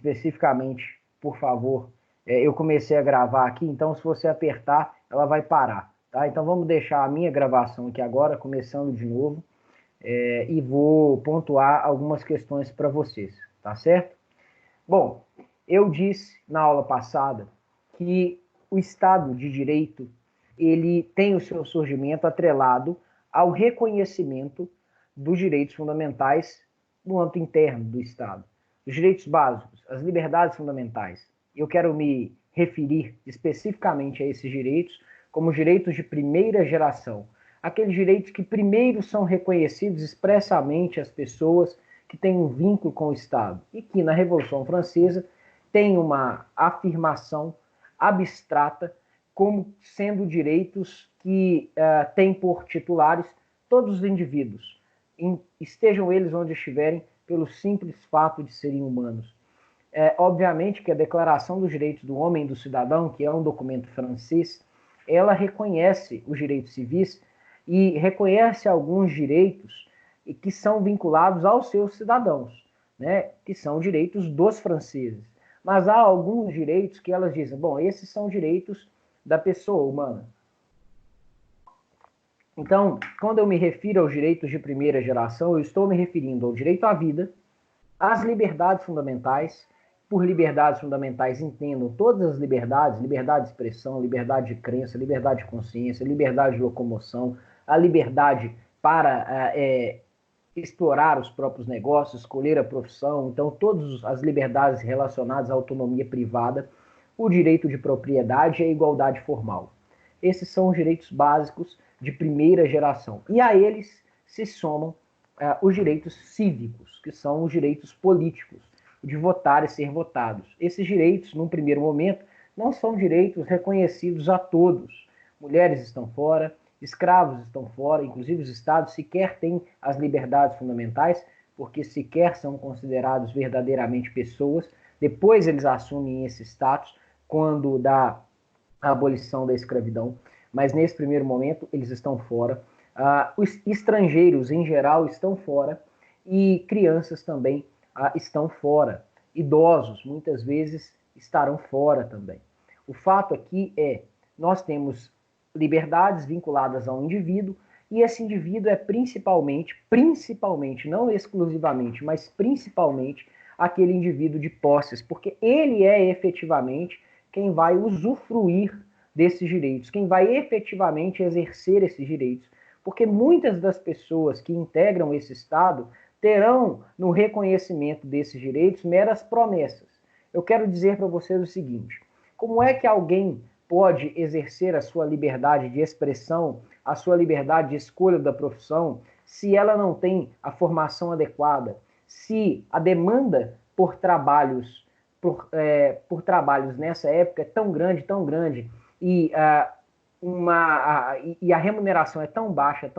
especificamente, por favor, eu comecei a gravar aqui, então se você apertar, ela vai parar, tá? Então vamos deixar a minha gravação aqui agora, começando de novo, e vou pontuar algumas questões para vocês, tá certo? Bom, eu disse na aula passada que o Estado de Direito ele tem o seu surgimento atrelado ao reconhecimento dos direitos fundamentais no âmbito interno do Estado. Os direitos básicos, as liberdades fundamentais. Eu quero me referir especificamente a esses direitos como direitos de primeira geração. Aqueles direitos que primeiro são reconhecidos expressamente às pessoas que têm um vínculo com o Estado e que na Revolução Francesa tem uma afirmação abstrata como sendo direitos que têm por titulares todos os indivíduos, estejam eles onde estiverem, pelo simples fato de serem humanos. Obviamente que a Declaração dos Direitos do Homem e do Cidadão, que é um documento francês, ela reconhece os direitos civis e reconhece alguns direitos que são vinculados aos seus cidadãos, né, que são direitos dos franceses. Mas há alguns direitos que elas dizem, bom, esses são direitos da pessoa humana. Então, quando eu me refiro aos direitos de primeira geração, eu estou me referindo ao direito à vida, às liberdades fundamentais. Por liberdades fundamentais entendam todas as liberdades, liberdade de expressão, liberdade de crença, liberdade de consciência, liberdade de locomoção, a liberdade para explorar os próprios negócios, escolher a profissão, então todas as liberdades relacionadas à autonomia privada, o direito de propriedade e a igualdade formal. Esses são os direitos básicos de primeira geração. E a eles se somam os direitos cívicos, que são os direitos políticos, de votar e ser votados. Esses direitos, num primeiro momento, não são direitos reconhecidos a todos. Mulheres estão fora, escravos estão fora, inclusive os estados sequer têm as liberdades fundamentais, porque sequer são considerados verdadeiramente pessoas. Depois eles assumem esse status quando da abolição da escravidão, mas nesse primeiro momento eles estão fora. Os estrangeiros, em geral, estão fora e crianças também estão fora. Idosos, muitas vezes, estarão fora também. O fato aqui nós temos liberdades vinculadas ao indivíduo e esse indivíduo é principalmente, não exclusivamente, mas principalmente aquele indivíduo de posses, porque ele é efetivamente quem vai usufruir desses direitos, quem vai efetivamente exercer esses direitos, porque muitas das pessoas que integram esse Estado terão no reconhecimento desses direitos meras promessas. Eu quero dizer para vocês o seguinte, como é que alguém pode exercer a sua liberdade de expressão, a sua liberdade de escolha da profissão, se ela não tem a formação adequada, se a demanda por trabalhos nessa época é tão grande, e a remuneração é tão baixa,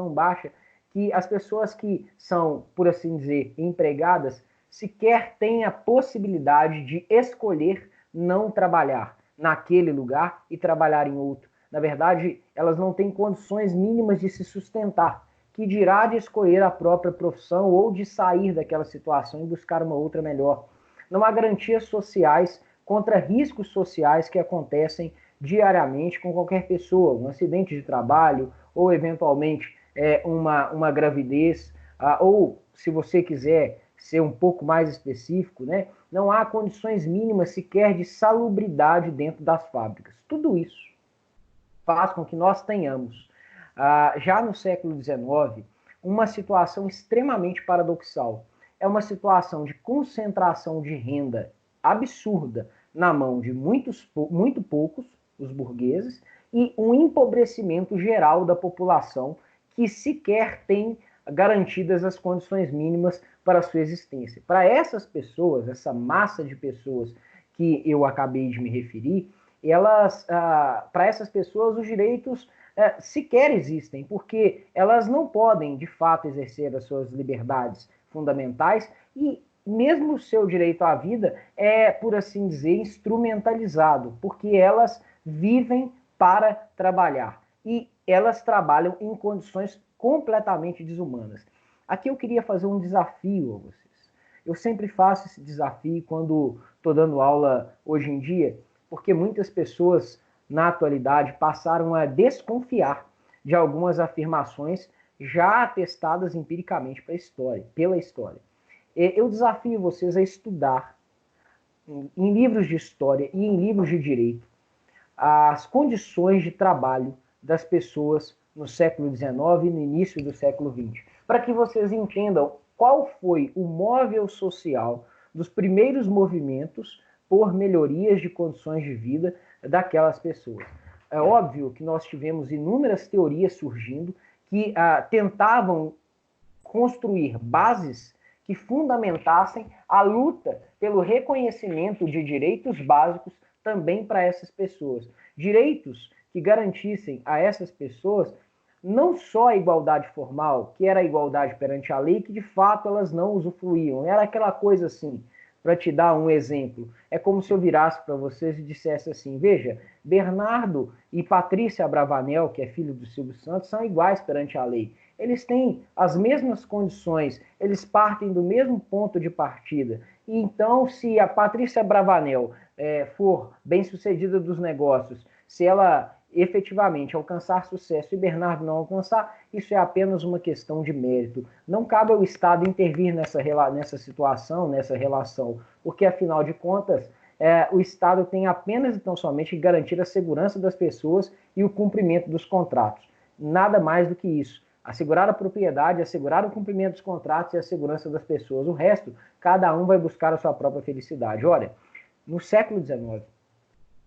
que as pessoas que são, por assim dizer, empregadas, sequer têm a possibilidade de escolher não trabalhar naquele lugar e trabalhar em outro. Na verdade, elas não têm condições mínimas de se sustentar, que dirá de escolher a própria profissão ou de sair daquela situação e buscar uma outra melhor. Não há garantias sociais contra riscos sociais que acontecem diariamente com qualquer pessoa, um acidente de trabalho ou eventualmente uma gravidez, ou se você quiser ser um pouco mais específico, né, não há condições mínimas sequer de salubridade dentro das fábricas. Tudo isso faz com que nós tenhamos, já no século XIX, uma situação extremamente paradoxal. É uma situação de concentração de renda absurda na mão de muito poucos, os burgueses, e um empobrecimento geral da população que sequer tem garantidas as condições mínimas para a sua existência. Para essas pessoas, essa massa de pessoas que eu acabei de me referir, para essas pessoas os direitos sequer existem, porque elas não podem, de fato, exercer as suas liberdades fundamentais e mesmo o seu direito à vida é, por assim dizer, instrumentalizado, porque elas vivem para trabalhar e elas trabalham em condições completamente desumanas. Aqui eu queria fazer um desafio a vocês. Eu sempre faço esse desafio quando estou dando aula hoje em dia, porque muitas pessoas na atualidade passaram a desconfiar de algumas afirmações já atestadas empiricamente pela história. Eu desafio vocês a estudar em livros de história e em livros de direito as condições de trabalho das pessoas no século XIX e no início do século XX, para que vocês entendam qual foi o móvel social dos primeiros movimentos por melhorias de condições de vida daquelas pessoas. É óbvio que nós tivemos inúmeras teorias surgindo que tentavam construir bases que fundamentassem a luta pelo reconhecimento de direitos básicos também para essas pessoas. Direitos que garantissem a essas pessoas não só a igualdade formal, que era a igualdade perante a lei, que de fato elas não usufruíam. Era aquela coisa assim, para te dar um exemplo, é como se eu virasse para vocês e dissesse assim, veja, Bernardo e Patrícia Abravanel, que é filho do Silvio Santos, são iguais perante a lei. Eles têm as mesmas condições, eles partem do mesmo ponto de partida. E então, se a Patrícia Abravanel for bem-sucedida dos negócios, se ela efetivamente alcançar sucesso e Bernardo não alcançar, isso é apenas uma questão de mérito. Não cabe ao Estado intervir nessa situação, nessa relação, porque, afinal de contas, o Estado tem apenas e tão somente que garantir a segurança das pessoas e o cumprimento dos contratos. Nada mais do que isso. Assegurar a propriedade, assegurar o cumprimento dos contratos e a segurança das pessoas. O resto, cada um vai buscar a sua própria felicidade. Olha, no século XIX,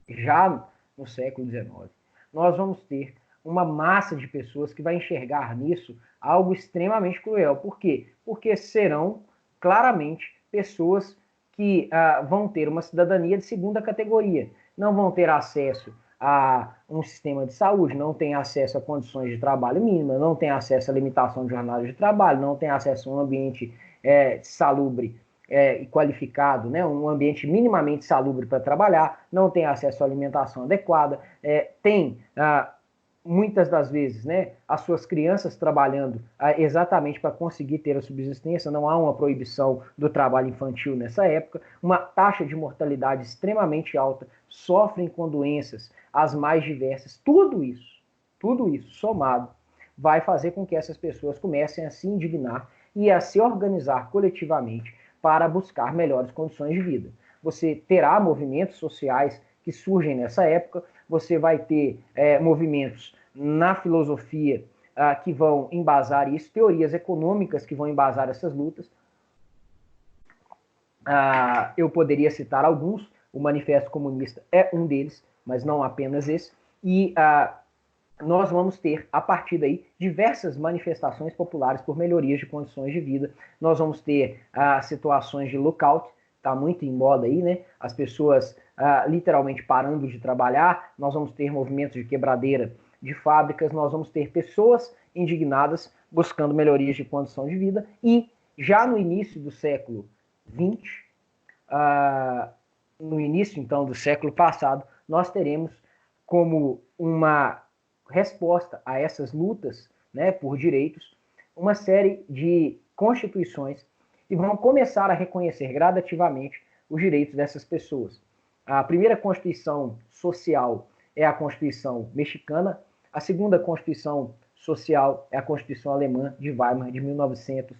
já no século XIX, nós vamos ter uma massa de pessoas que vai enxergar nisso algo extremamente cruel. Por quê? Porque serão claramente pessoas que vão ter uma cidadania de segunda categoria, não vão ter acesso a um sistema de saúde, não têm acesso a condições de trabalho mínimas, não têm acesso à limitação de jornada de trabalho, não têm acesso a um ambiente salubre e qualificado, né, um ambiente minimamente salubre para trabalhar, não tem acesso à alimentação adequada, tem muitas das vezes, né, as suas crianças trabalhando exatamente para conseguir ter a subsistência, não há uma proibição do trabalho infantil nessa época, uma taxa de mortalidade extremamente alta, sofrem com doenças as mais diversas, tudo isso somado vai fazer com que essas pessoas comecem a se indignar e a se organizar coletivamente para buscar melhores condições de vida. Você terá movimentos sociais que surgem nessa época, você vai ter movimentos na filosofia que vão embasar isso, teorias econômicas que vão embasar essas lutas. Eu poderia citar alguns, o Manifesto Comunista é um deles, mas não apenas esse, e nós vamos ter, a partir daí, diversas manifestações populares por melhorias de condições de vida. Nós vamos ter situações de lockout, está muito em moda aí, né? As pessoas literalmente parando de trabalhar, nós vamos ter movimentos de quebradeira de fábricas, nós vamos ter pessoas indignadas buscando melhorias de condição de vida, e já no início do século XX, no início então do século passado, nós teremos como uma resposta a essas lutas, né, por direitos, uma série de constituições que vão começar a reconhecer gradativamente os direitos dessas pessoas. A primeira Constituição Social é a Constituição Mexicana, a segunda Constituição Social é a Constituição Alemã de Weimar, de 1900,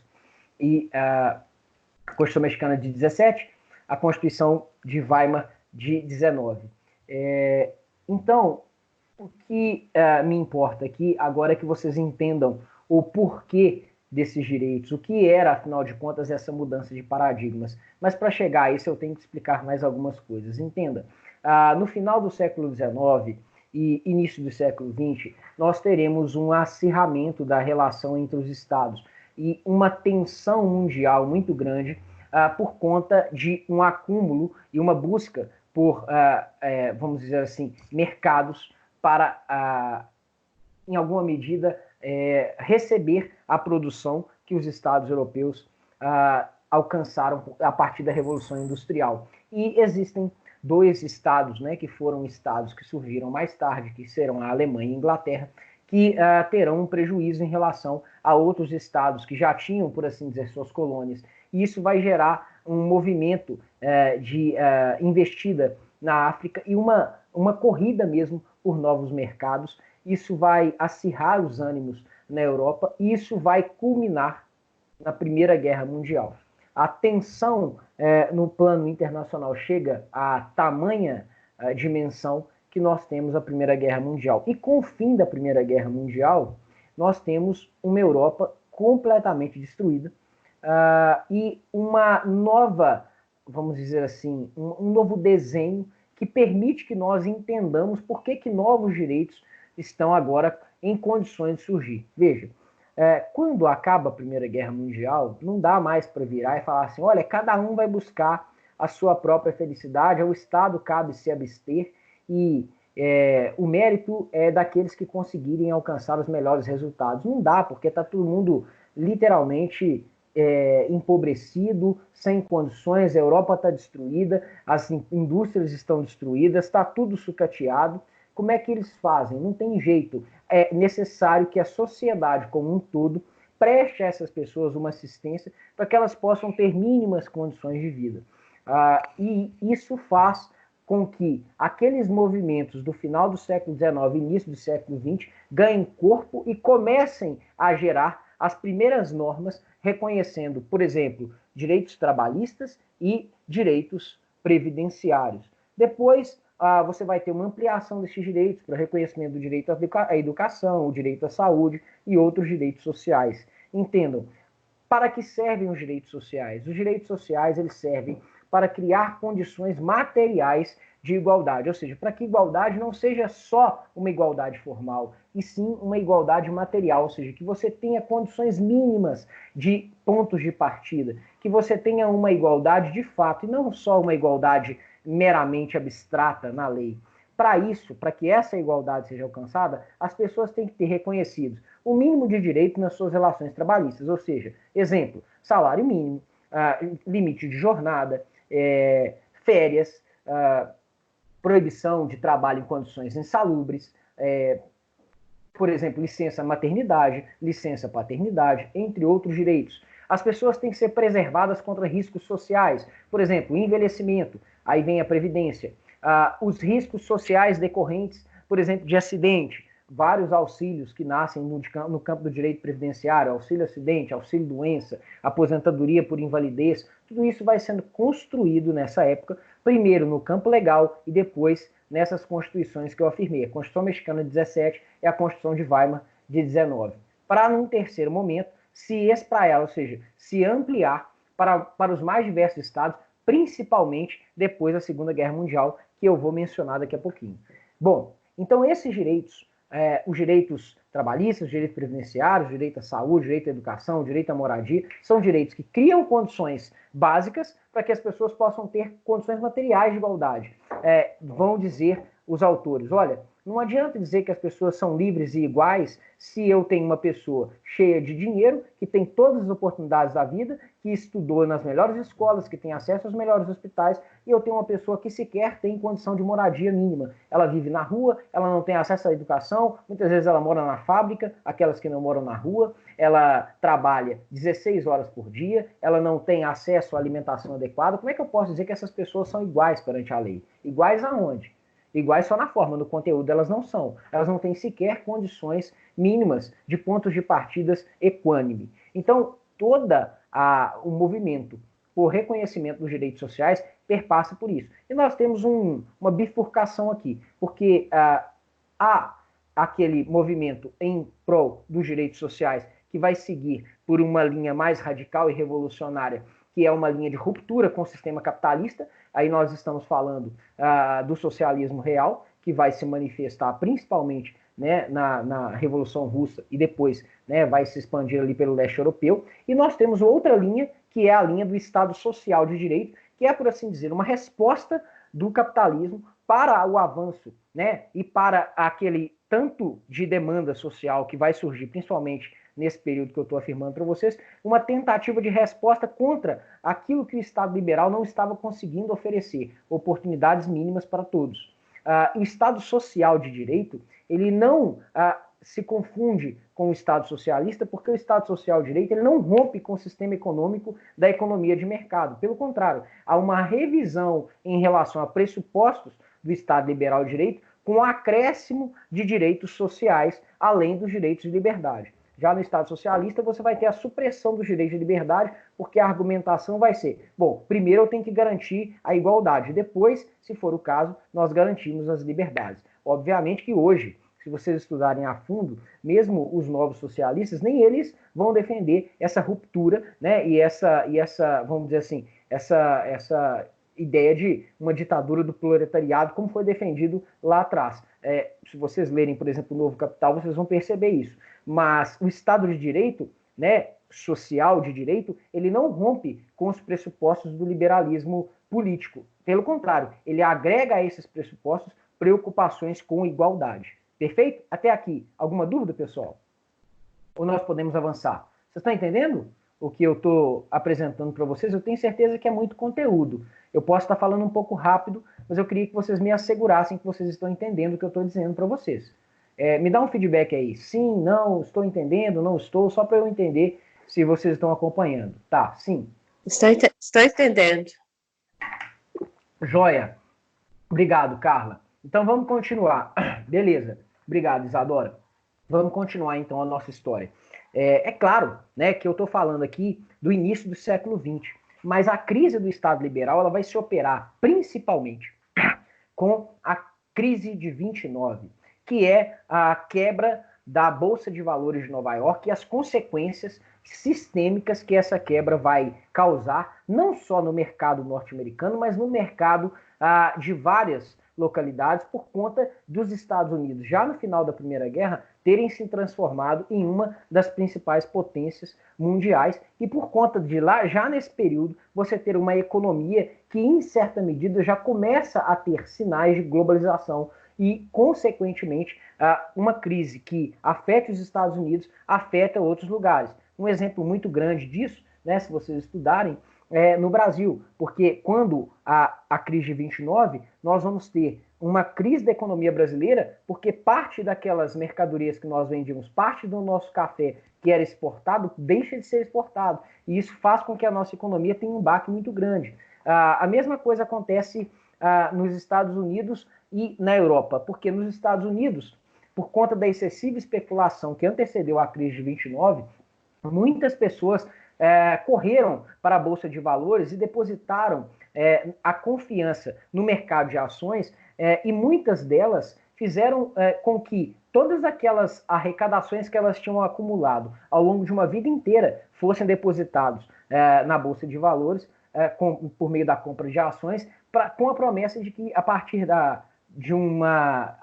e a Constituição Mexicana de 17, a Constituição de Weimar de 19. Então, o que me importa aqui agora é que vocês entendam o porquê desses direitos, o que era, afinal de contas, essa mudança de paradigmas. Mas para chegar a isso eu tenho que explicar mais algumas coisas. Entenda, no final do século XIX e início do século XX, nós teremos um acirramento da relação entre os estados e uma tensão mundial muito grande por conta de um acúmulo e uma busca por, vamos dizer assim, mercados para, em alguma medida, receber a produção que os estados europeus alcançaram a partir da Revolução Industrial. E existem dois estados, né, que foram estados que surgiram mais tarde, que serão a Alemanha e a Inglaterra, que terão um prejuízo em relação a outros estados que já tinham, por assim dizer, suas colônias e isso vai gerar um movimento de investida na África e uma corrida mesmo por novos mercados. Isso vai acirrar os ânimos na Europa e isso vai culminar na Primeira Guerra Mundial. A tensão no plano internacional chega a tamanha dimensão que nós temos a Primeira Guerra Mundial. E com o fim da Primeira Guerra Mundial, nós temos uma Europa completamente destruída e uma nova, vamos dizer assim, um novo desenho que permite que nós entendamos por que novos direitos estão agora em condições de surgir. Veja, quando acaba a Primeira Guerra Mundial, não dá mais para virar e falar assim, olha, cada um vai buscar a sua própria felicidade, ao Estado cabe se abster e o mérito é daqueles que conseguirem alcançar os melhores resultados. Não dá, porque está todo mundo literalmente empobrecido, sem condições, a Europa está destruída, as indústrias estão destruídas, está tudo sucateado. Como é que eles fazem? Não tem jeito. É necessário que a sociedade como um todo preste a essas pessoas uma assistência para que elas possam ter mínimas condições de vida. E isso faz com que aqueles movimentos do final do século XIX e início do século XX ganhem corpo e comecem a gerar as primeiras normas reconhecendo, por exemplo, direitos trabalhistas e direitos previdenciários. Depois, você vai ter uma ampliação desses direitos para reconhecimento do direito à educação, o direito à saúde e outros direitos sociais. Entendam, para que servem os direitos sociais? Os direitos sociais eles servem para criar condições materiais de igualdade, ou seja, para que igualdade não seja só uma igualdade formal, e sim uma igualdade material, ou seja, que você tenha condições mínimas de pontos de partida, que você tenha uma igualdade de fato, e não só uma igualdade meramente abstrata na lei. Para isso, para que essa igualdade seja alcançada, as pessoas têm que ter reconhecidos o mínimo de direito nas suas relações trabalhistas, ou seja, exemplo, salário mínimo, limite de jornada, férias, proibição de trabalho em condições insalubres, por exemplo, licença maternidade, licença paternidade, entre outros direitos. As pessoas têm que ser preservadas contra riscos sociais, por exemplo, envelhecimento, aí vem a previdência, os riscos sociais decorrentes, por exemplo, de acidente, vários auxílios que nascem no campo do direito previdenciário, auxílio acidente, auxílio doença, aposentadoria por invalidez, tudo isso vai sendo construído nessa época, primeiro no campo legal e depois nessas constituições que eu afirmei. A Constituição Mexicana de 17 e a Constituição de Weimar de 19. Para, num terceiro momento, se espraiar, ou seja, se ampliar para os mais diversos estados, principalmente depois da Segunda Guerra Mundial, que eu vou mencionar daqui a pouquinho. Bom, então esses direitos, os direitos trabalhistas, os direitos previdenciários, o direito à saúde, o direito à educação, o direito à moradia, são direitos que criam condições básicas para que as pessoas possam ter condições materiais de igualdade. Vão dizer os autores, olha, não adianta dizer que as pessoas são livres e iguais se eu tenho uma pessoa cheia de dinheiro, que tem todas as oportunidades da vida, que estudou nas melhores escolas, que tem acesso aos melhores hospitais, e eu tenho uma pessoa que sequer tem condição de moradia mínima. Ela vive na rua, ela não tem acesso à educação, muitas vezes ela mora na fábrica, aquelas que não moram na rua, ela trabalha 16 horas por dia, ela não tem acesso à alimentação adequada. Como é que eu posso dizer que essas pessoas são iguais perante a lei? Iguais aonde? Iguais só na forma, no conteúdo elas não são. Elas não têm sequer condições mínimas de pontos de partidas equânime. Então, o movimento por reconhecimento dos direitos sociais perpassa por isso. E nós temos uma bifurcação aqui, porque há aquele movimento em prol dos direitos sociais que vai seguir por uma linha mais radical e revolucionária, que é uma linha de ruptura com o sistema capitalista. Aí nós estamos falando do socialismo real, que vai se manifestar principalmente, né, na Revolução Russa e depois, né, vai se expandir ali pelo leste europeu. E nós temos outra linha, que é a linha do Estado Social de Direito, que é, por assim dizer, uma resposta do capitalismo para o avanço, né, e para aquele tanto de demanda social que vai surgir, principalmente nesse período que eu estou afirmando para vocês, uma tentativa de resposta contra aquilo que o Estado liberal não estava conseguindo oferecer, oportunidades mínimas para todos. O Estado social de direito, ele não se confunde com o Estado socialista, porque o Estado social de direito ele não rompe com o sistema econômico da economia de mercado. Pelo contrário, há uma revisão em relação a pressupostos do Estado liberal de direito com um acréscimo de direitos sociais, além dos direitos de liberdade. Já no Estado socialista, você vai ter a supressão dos direitos de liberdade, porque a argumentação vai ser, bom, primeiro eu tenho que garantir a igualdade, depois, se for o caso, nós garantimos as liberdades. Obviamente que hoje, se vocês estudarem a fundo, mesmo os novos socialistas, nem eles vão defender essa ruptura, né, e essa vamos dizer assim, essa ideia de uma ditadura do proletariado, como foi defendido lá atrás. Se vocês lerem, por exemplo, o Novo Capital, vocês vão perceber isso. Mas o Estado de Direito, né, social de direito, ele não rompe com os pressupostos do liberalismo político. Pelo contrário, ele agrega a esses pressupostos preocupações com igualdade. Perfeito? Até aqui. Alguma dúvida, pessoal? Ou nós podemos avançar? Vocês estão entendendo o que eu estou apresentando para vocês? Eu tenho certeza que é muito conteúdo. Eu posso estar falando um pouco rápido, mas eu queria que vocês me assegurassem que vocês estão entendendo o que eu estou dizendo para vocês. Me dá um feedback aí. Sim, não, estou entendendo, não estou, só para eu entender se vocês estão acompanhando. Tá, sim. Estou entendendo. Joia. Obrigado, Carla. Então vamos continuar. Beleza. Obrigado, Isadora. Vamos continuar então a nossa história. É claro, né, que eu estou falando aqui do início do século XX, mas a crise do Estado liberal ela vai se operar principalmente com a crise de 29, que é a quebra da Bolsa de Valores de Nova York e as consequências sistêmicas que essa quebra vai causar, não só no mercado norte-americano, mas no mercado de várias localidades, por conta dos Estados Unidos, já no final da Primeira Guerra, terem se transformado em uma das principais potências mundiais, e por conta de lá, já nesse período, você ter uma economia que, em certa medida, já começa a ter sinais de globalização e, consequentemente, uma crise que afeta os Estados Unidos, afeta outros lugares. Um exemplo muito grande disso, né, se vocês estudarem, no Brasil, porque quando a crise de 29, nós vamos ter uma crise da economia brasileira, porque parte daquelas mercadorias que nós vendíamos, parte do nosso café que era exportado, deixa de ser exportado, e isso faz com que a nossa economia tenha um baque muito grande. A mesma coisa acontece nos Estados Unidos e na Europa, porque nos Estados Unidos, por conta da excessiva especulação que antecedeu a crise de 29, muitas pessoas correram para a Bolsa de Valores e depositaram a confiança no mercado de ações e muitas delas fizeram com que todas aquelas arrecadações que elas tinham acumulado ao longo de uma vida inteira fossem depositados na Bolsa de Valores por meio da compra de ações, com a promessa de que a partir de uma...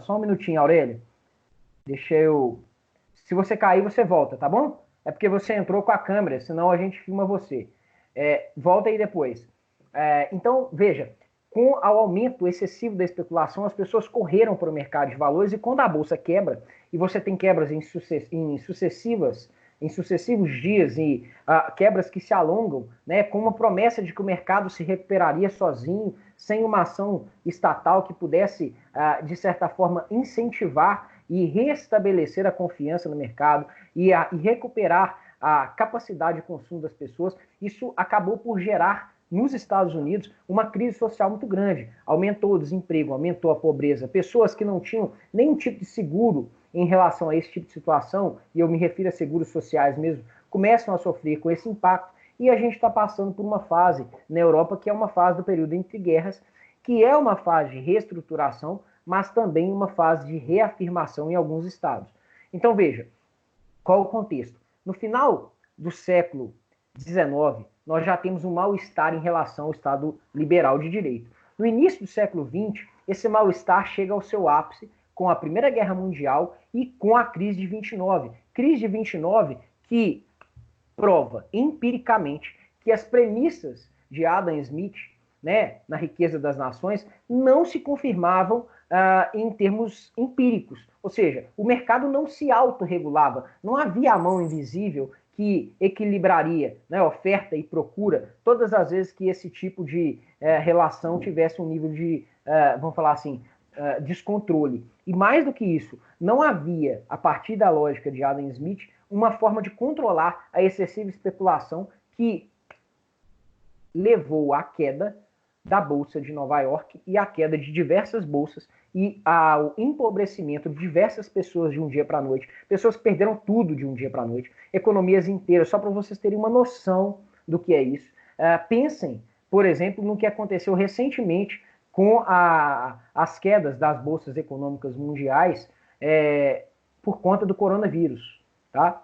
Só um minutinho, Aurélio. Se você cair, você volta, tá bom? É porque você entrou com a câmera, senão a gente filma você. Volta aí depois. Então, veja, com o aumento excessivo da especulação, as pessoas correram para o mercado de valores e quando a bolsa quebra, e você tem quebras em sucessivos dias e quebras que se alongam, né, com uma promessa de que o mercado se recuperaria sozinho, sem uma ação estatal que pudesse, de certa forma, incentivar e restabelecer a confiança no mercado e recuperar a capacidade de consumo das pessoas, isso acabou por gerar nos Estados Unidos uma crise social muito grande. Aumentou o desemprego, aumentou a pobreza, pessoas que não tinham nenhum tipo de seguro em relação a esse tipo de situação, e eu me refiro a seguros sociais mesmo, começam a sofrer com esse impacto, e a gente está passando por uma fase na Europa que é uma fase do período entre guerras, que é uma fase de reestruturação, mas também uma fase de reafirmação em alguns estados. Então veja, qual o contexto? No final do século XIX, nós já temos um mal-estar em relação ao Estado liberal de direito. No início do século XX, esse mal-estar chega ao seu ápice com a Primeira Guerra Mundial e com a crise de 29. Crise de 29 que prova empiricamente que as premissas de Adam Smith, né, na Riqueza das Nações, não se confirmavam em termos empíricos. Ou seja, o mercado não se autorregulava, não havia a mão invisível que equilibraria, né, oferta e procura todas as vezes que esse tipo de relação tivesse um nível de, vamos falar assim, descontrole. E mais do que isso, não havia, a partir da lógica de Adam Smith, uma forma de controlar a excessiva especulação que levou à queda da Bolsa de Nova York e à queda de diversas bolsas e ao empobrecimento de diversas pessoas de um dia para a noite, pessoas que perderam tudo de um dia para a noite, economias inteiras, só para vocês terem uma noção do que é isso. Pensem, por exemplo, no que aconteceu recentemente com as quedas das bolsas econômicas mundiais por conta do coronavírus. Tá?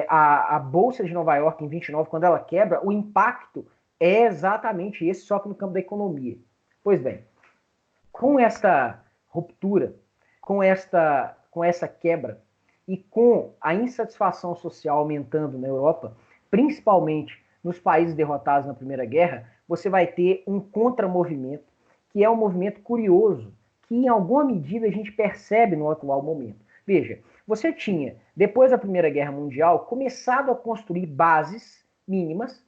A Bolsa de Nova York, em 29, quando ela quebra, o impacto é exatamente esse, só que no campo da economia. Pois bem, com esta ruptura, com essa quebra e com a insatisfação social aumentando na Europa, principalmente nos países derrotados na Primeira Guerra, você vai ter um contramovimento, que é um movimento curioso, que em alguma medida a gente percebe no atual momento. Veja, você tinha, depois da Primeira Guerra Mundial, começado a construir bases mínimas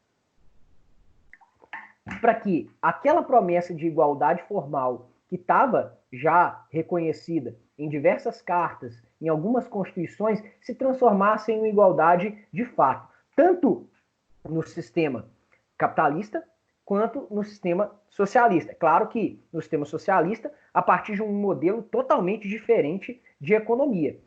para que aquela promessa de igualdade formal que estava já reconhecida em diversas cartas, em algumas constituições, se transformasse em uma igualdade de fato, tanto no sistema capitalista quanto no sistema socialista. Claro que no sistema socialista, a partir de um modelo totalmente diferente de economia.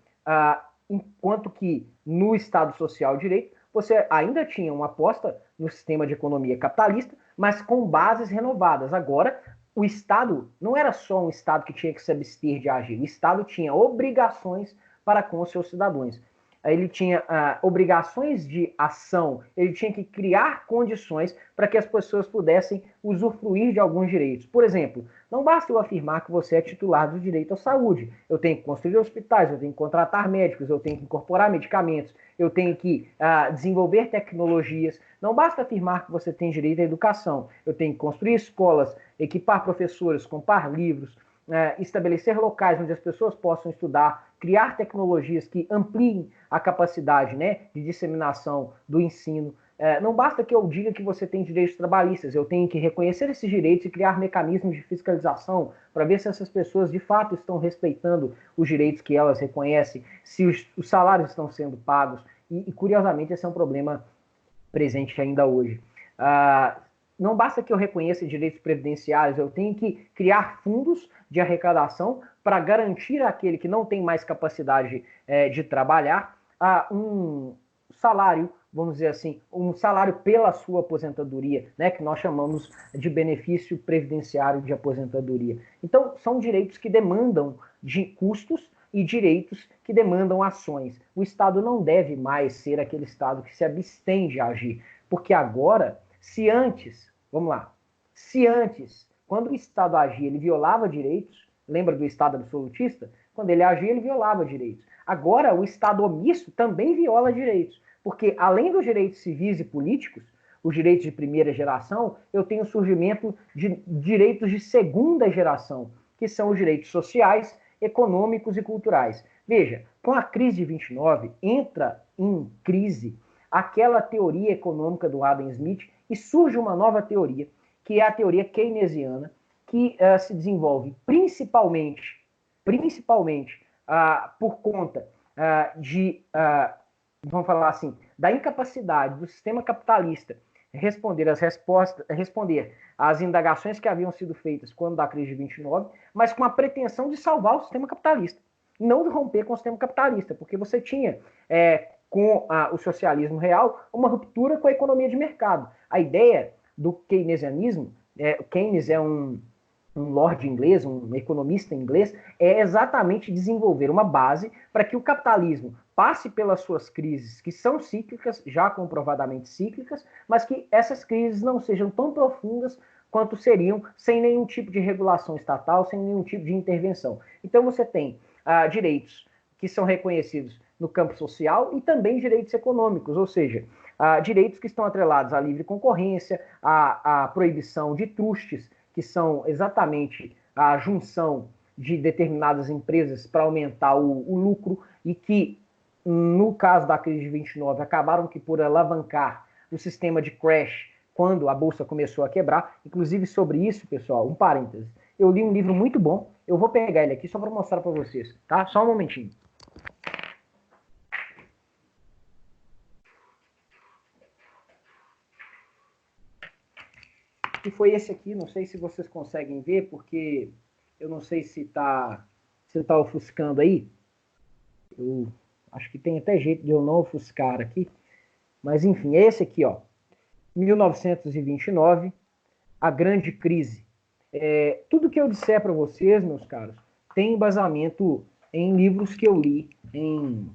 Enquanto que no Estado Social de Direito, você ainda tinha uma aposta no sistema de economia capitalista, mas com bases renovadas. Agora, o Estado não era só um Estado que tinha que se abster de agir, o Estado tinha obrigações para com os seus cidadãos. Ele tinha obrigações de ação, ele tinha que criar condições para que as pessoas pudessem usufruir de alguns direitos. Por exemplo, não basta eu afirmar que você é titular do direito à saúde. Eu tenho que construir hospitais, eu tenho que contratar médicos, eu tenho que incorporar medicamentos, eu tenho que desenvolver tecnologias. Não basta afirmar que você tem direito à educação. Eu tenho que construir escolas, equipar professores, comprar livros, estabelecer locais onde as pessoas possam estudar, criar tecnologias que ampliem a capacidade, né, de disseminação do ensino. Não basta que eu diga que você tem direitos trabalhistas, eu tenho que reconhecer esses direitos e criar mecanismos de fiscalização para ver se essas pessoas de fato estão respeitando os direitos que elas reconhecem, se os salários estão sendo pagos. E curiosamente, esse é um problema presente ainda hoje. Não basta que eu reconheça direitos previdenciários, eu tenho que criar fundos de arrecadação para garantir àquele que não tem mais capacidade de trabalhar um salário, vamos dizer assim, um salário pela sua aposentadoria, né, que nós chamamos de benefício previdenciário de aposentadoria. Então, são direitos que demandam de custos e direitos que demandam ações. O Estado não deve mais ser aquele Estado que se abstém de agir, porque agora, se antes, quando o Estado agia, ele violava direitos, lembra do Estado absolutista? Quando ele agia, ele violava direitos. Agora, o Estado omisso também viola direitos, porque além dos direitos civis e políticos, os direitos de primeira geração, eu tenho o surgimento de direitos de segunda geração, que são os direitos sociais, econômicos e culturais. Veja, com a crise de 29, entra em crise aquela teoria econômica do Adam Smith e surge uma nova teoria, que é a teoria keynesiana, que se desenvolve principalmente por conta vamos falar assim, da incapacidade do sistema capitalista responder às indagações que haviam sido feitas quando da crise de 29, mas com a pretensão de salvar o sistema capitalista, não de romper com o sistema capitalista, porque você tinha, com o socialismo real, uma ruptura com a economia de mercado. A ideia do keynesianismo, Keynes é um lord inglês, um economista inglês, é exatamente desenvolver uma base para que o capitalismo passe pelas suas crises, que são cíclicas, já comprovadamente cíclicas, mas que essas crises não sejam tão profundas quanto seriam sem nenhum tipo de regulação estatal, sem nenhum tipo de intervenção. Então você tem direitos que são reconhecidos no campo social e também direitos econômicos, ou seja, direitos que estão atrelados à livre concorrência, à proibição de trustes, que são exatamente a junção de determinadas empresas para aumentar o lucro e que, no caso da crise de 29, acabaram que por alavancar o sistema de crash quando a bolsa começou a quebrar. Inclusive, sobre isso, pessoal, um parêntese. eu li um livro muito bom. Eu vou pegar ele aqui só para mostrar para vocês, tá? Só um momentinho. E foi esse aqui, não sei se vocês conseguem ver, porque eu não sei se tá ofuscando aí. Eu acho que tem até jeito de eu não ofuscar aqui. Mas enfim, é esse aqui, ó. 1929, A Grande Crise. Tudo que eu disser para vocês, meus caros, tem embasamento em livros que eu li, em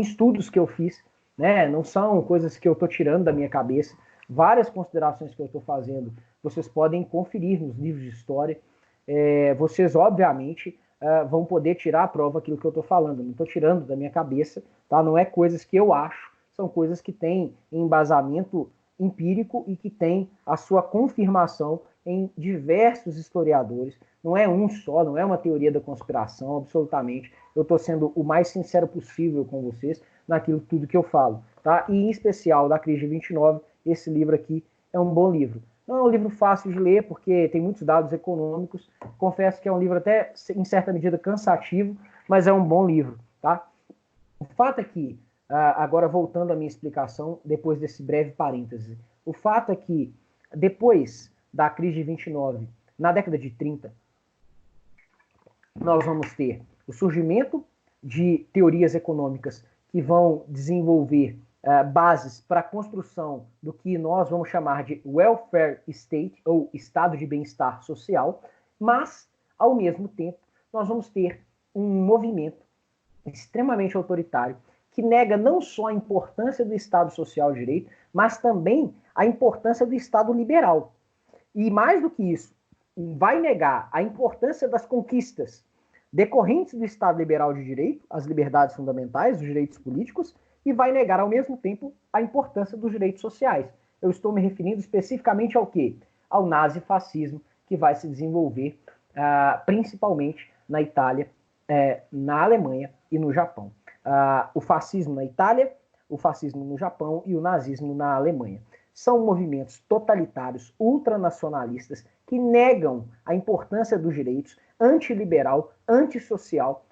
estudos que eu fiz, né? Não são coisas que eu estou tirando da minha cabeça. Várias considerações que eu estou fazendo, vocês podem conferir nos livros de história. Vocês, obviamente, vão poder tirar à prova aquilo que eu estou falando. Não estou tirando da minha cabeça, tá? Não é coisas que eu acho, são coisas que têm embasamento empírico e que têm a sua confirmação em diversos historiadores. Não é um só, não é uma teoria da conspiração, absolutamente. Eu estou sendo o mais sincero possível com vocês naquilo tudo que eu falo, tá? E em especial da crise de 29, esse livro aqui é um bom livro. Não é um livro fácil de ler, porque tem muitos dados econômicos. Confesso que é um livro até, em certa medida, cansativo, mas é um bom livro, tá? O fato é que, agora voltando à minha explicação, depois desse breve parêntese, o fato é que, depois da crise de 29, na década de 30, nós vamos ter o surgimento de teorias econômicas que vão desenvolver bases para a construção do que nós vamos chamar de welfare state, ou estado de bem-estar social, mas, ao mesmo tempo, nós vamos ter um movimento extremamente autoritário que nega não só a importância do Estado Social de Direito, mas também a importância do Estado liberal. E mais do que isso, vai negar a importância das conquistas decorrentes do Estado liberal de direito, as liberdades fundamentais, os direitos políticos, e vai negar, ao mesmo tempo, a importância dos direitos sociais. Eu estou me referindo especificamente ao quê? Ao nazifascismo, que vai se desenvolver principalmente na Itália, na Alemanha e no Japão. O fascismo na Itália, o fascismo no Japão e o nazismo na Alemanha. São movimentos totalitários, ultranacionalistas, que negam a importância dos direitos, antiliberal, antissocial,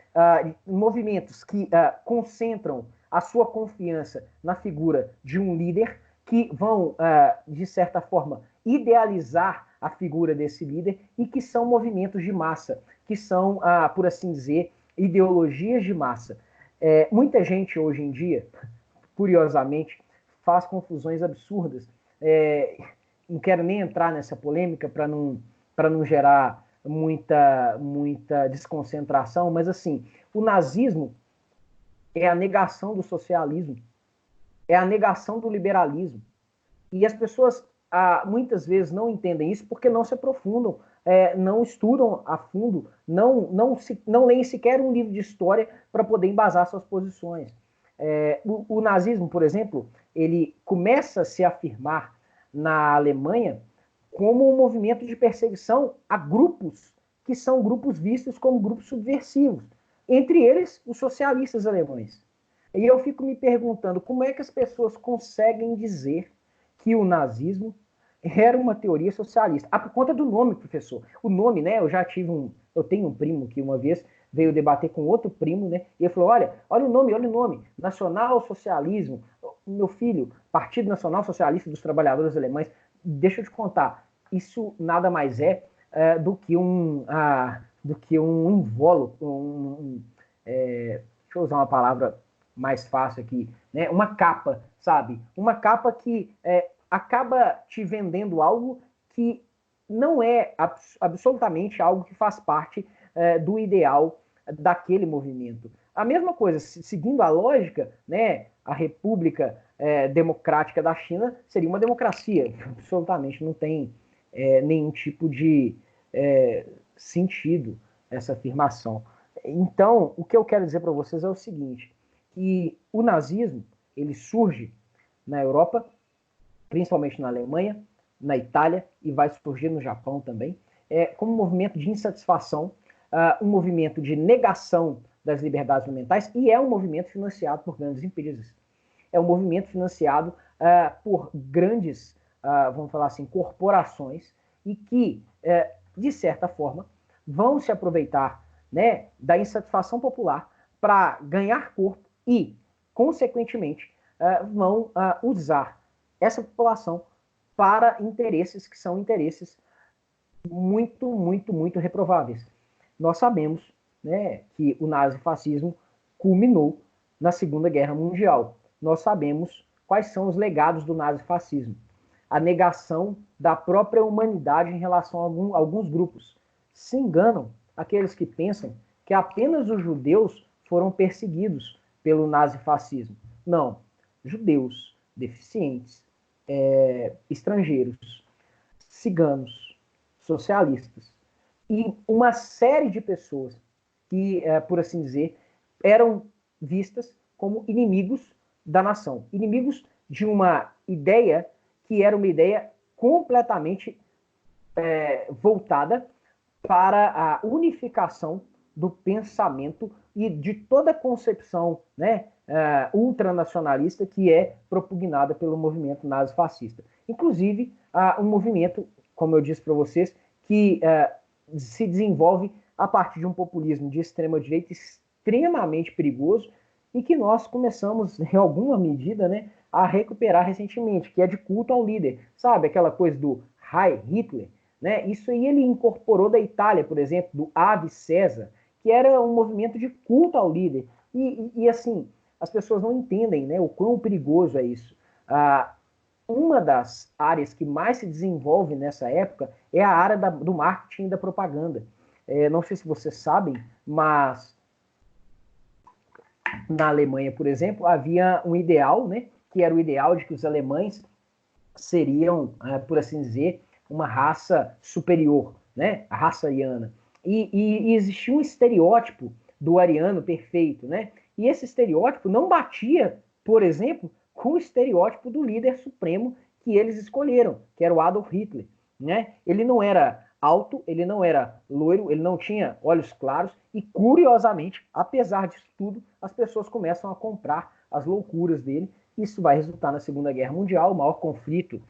movimentos que concentram a sua confiança na figura de um líder, que vão, de certa forma, idealizar a figura desse líder e que são movimentos de massa, que são, por assim dizer, ideologias de massa. Muita gente hoje em dia, curiosamente, faz confusões absurdas. Não quero nem entrar nessa polêmica para não gerar muita desconcentração, mas assim, o nazismo é a negação do socialismo, é a negação do liberalismo. E as pessoas muitas vezes não entendem isso porque não se aprofundam, não estudam a fundo, não leem sequer um livro de história para poder embasar suas posições. O nazismo, por exemplo, ele começa a se afirmar na Alemanha como um movimento de perseguição a grupos que são grupos vistos como grupos subversivos, entre eles os socialistas alemães. E eu fico me perguntando como é que as pessoas conseguem dizer que o nazismo era uma teoria socialista. Por conta do nome, professor. O nome, né? Eu tenho um primo que uma vez veio debater com outro primo, né? E ele falou: olha o nome, Nacional Socialismo. Meu filho, Partido Nacional Socialista dos Trabalhadores Alemães. Deixa eu te contar, isso nada mais do que um invólucro, deixa eu usar uma palavra mais fácil aqui, né? Uma capa, sabe? Uma capa que acaba te vendendo algo que não é absolutamente algo que faz parte do ideal daquele movimento. A mesma coisa, seguindo a lógica, né, a República Democrática da China seria uma democracia, absolutamente não tem nenhum tipo de sentido essa afirmação. Então, o que eu quero dizer para vocês é o seguinte, que o nazismo, ele surge na Europa, principalmente na Alemanha, na Itália, e vai surgir no Japão também, como um movimento de insatisfação, um movimento de negação das liberdades fundamentais, e é um movimento financiado por grandes empresas. É um movimento financiado por grandes, vamos falar assim, corporações, e que, de certa forma, vão se aproveitar, né, da insatisfação popular para ganhar corpo e, consequentemente, vão usar essa população para interesses que são interesses muito, muito, muito reprováveis. Nós sabemos, né, que o nazifascismo culminou na Segunda Guerra Mundial. Nós sabemos quais são os legados do nazifascismo. A negação da própria humanidade em relação a alguns grupos. Se enganam aqueles que pensam que apenas os judeus foram perseguidos pelo nazifascismo. Não. Judeus, deficientes, estrangeiros, ciganos, socialistas e uma série de pessoas que, por assim dizer, eram vistas como inimigos da nação, inimigos de uma ideia que era uma ideia completamente voltada para a unificação do pensamento e de toda a concepção, né, ultranacionalista que é propugnada pelo movimento nazifascista. Inclusive, um movimento, como eu disse para vocês, que se desenvolve a partir de um populismo de extrema-direita extremamente perigoso e que nós começamos, em alguma medida, né, a recuperar recentemente, que é de culto ao líder. Sabe, aquela coisa do Heil Hitler? Né? Isso aí ele incorporou da Itália, por exemplo, do Ave César, que era um movimento de culto ao líder. E assim, as pessoas não entendem, né, o quão perigoso é isso. Uma das áreas que mais se desenvolve nessa época é a área do marketing e da propaganda. Não sei se vocês sabem, mas na Alemanha, por exemplo, havia um ideal, né, que era o ideal de que os alemães seriam, por assim dizer, uma raça superior, né, a raça ariana. E existia um estereótipo do ariano perfeito, né? E esse estereótipo não batia, por exemplo, com o estereótipo do líder supremo que eles escolheram, que era o Adolf Hitler, né? Ele não era alto, ele não era loiro, ele não tinha olhos claros e, curiosamente, apesar disso tudo, as pessoas começam a comprar as loucuras dele. Isso vai resultar na Segunda Guerra Mundial, o maior conflito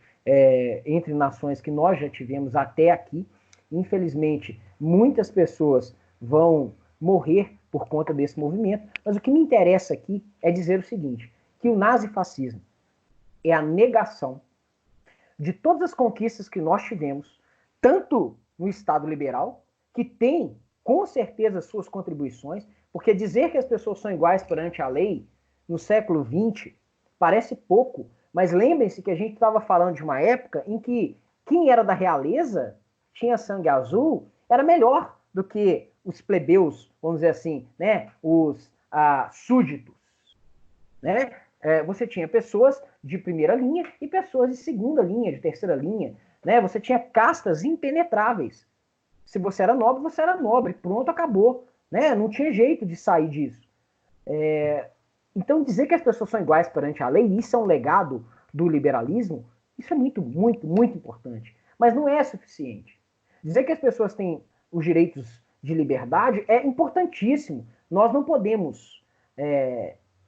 entre nações que nós já tivemos até aqui. Infelizmente, muitas pessoas vão morrer por conta desse movimento, mas o que me interessa aqui é dizer o seguinte, que o nazifascismo é a negação de todas as conquistas que nós tivemos, tanto no Estado liberal, que tem, com certeza, suas contribuições, porque dizer que as pessoas são iguais perante a lei no século XX parece pouco, mas lembrem-se que a gente estava falando de uma época em que quem era da realeza, tinha sangue azul, era melhor do que os plebeus, vamos dizer assim, né, os súditos, né? Você tinha pessoas de primeira linha e pessoas de segunda linha, de terceira linha, né? Você tinha castas impenetráveis. Se você era nobre, pronto, acabou, né? Não tinha jeito de sair disso. Então, dizer que as pessoas são iguais perante a lei, isso é um legado do liberalismo, isso é muito, muito, muito importante. Mas não é suficiente. Dizer que as pessoas têm os direitos de liberdade é importantíssimo. Nós não podemos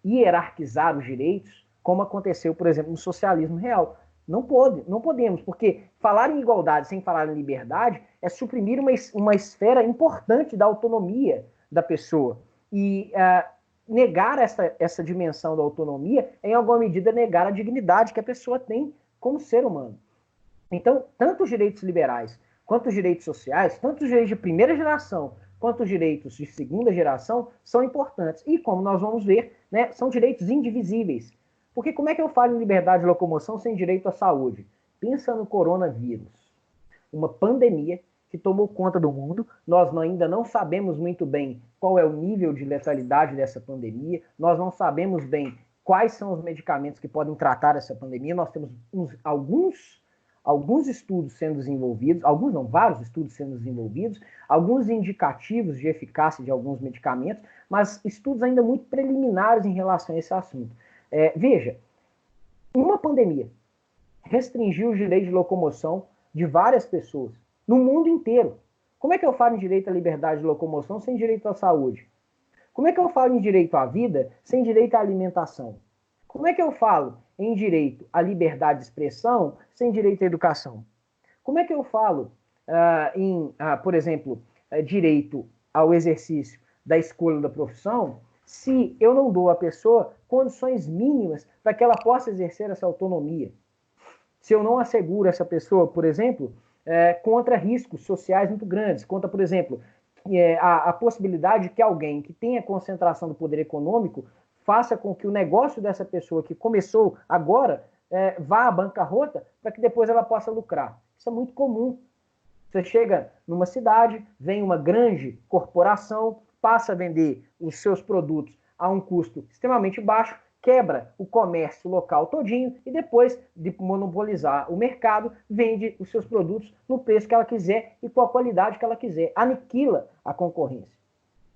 hierarquizar os direitos, como aconteceu, por exemplo, no socialismo real. Não podemos, porque falar em igualdade sem falar em liberdade é suprimir uma esfera importante da autonomia da pessoa. E negar essa dimensão da autonomia é, em alguma medida, negar a dignidade que a pessoa tem como ser humano. Então, tanto os direitos liberais quanto os direitos sociais, tanto os direitos de primeira geração quanto os direitos de segunda geração são importantes. E, como nós vamos ver, né, são direitos indivisíveis. Porque como é que eu falo em liberdade de locomoção sem direito à saúde? Pensa no coronavírus. Uma pandemia que tomou conta do mundo. Nós ainda não sabemos muito bem qual é o nível de letalidade dessa pandemia. Nós não sabemos bem quais são os medicamentos que podem tratar essa pandemia. Nós temos alguns estudos sendo desenvolvidos, alguns não, vários estudos sendo desenvolvidos, alguns indicativos de eficácia de alguns medicamentos, mas estudos ainda muito preliminares em relação a esse assunto. Veja, uma pandemia restringiu o direito de locomoção de várias pessoas no mundo inteiro. Como é que eu falo em direito à liberdade de locomoção sem direito à saúde? Como é que eu falo em direito à vida sem direito à alimentação? Como é que eu falo em direito à liberdade de expressão sem direito à educação? Como é que eu falo por exemplo, direito ao exercício da escolha da profissão, se eu não dou à pessoa condições mínimas para que ela possa exercer essa autonomia? Se eu não asseguro essa pessoa, por exemplo, contra riscos sociais muito grandes, contra, por exemplo, a possibilidade de que alguém que tenha concentração do poder econômico faça com que o negócio dessa pessoa que começou agora vá à bancarrota para que depois ela possa lucrar. Isso é muito comum. Você chega numa cidade, vem uma grande corporação, passa a vender os seus produtos a um custo extremamente baixo, quebra o comércio local todinho e depois de monopolizar o mercado, vende os seus produtos no preço que ela quiser e com a qualidade que ela quiser. Aniquila a concorrência.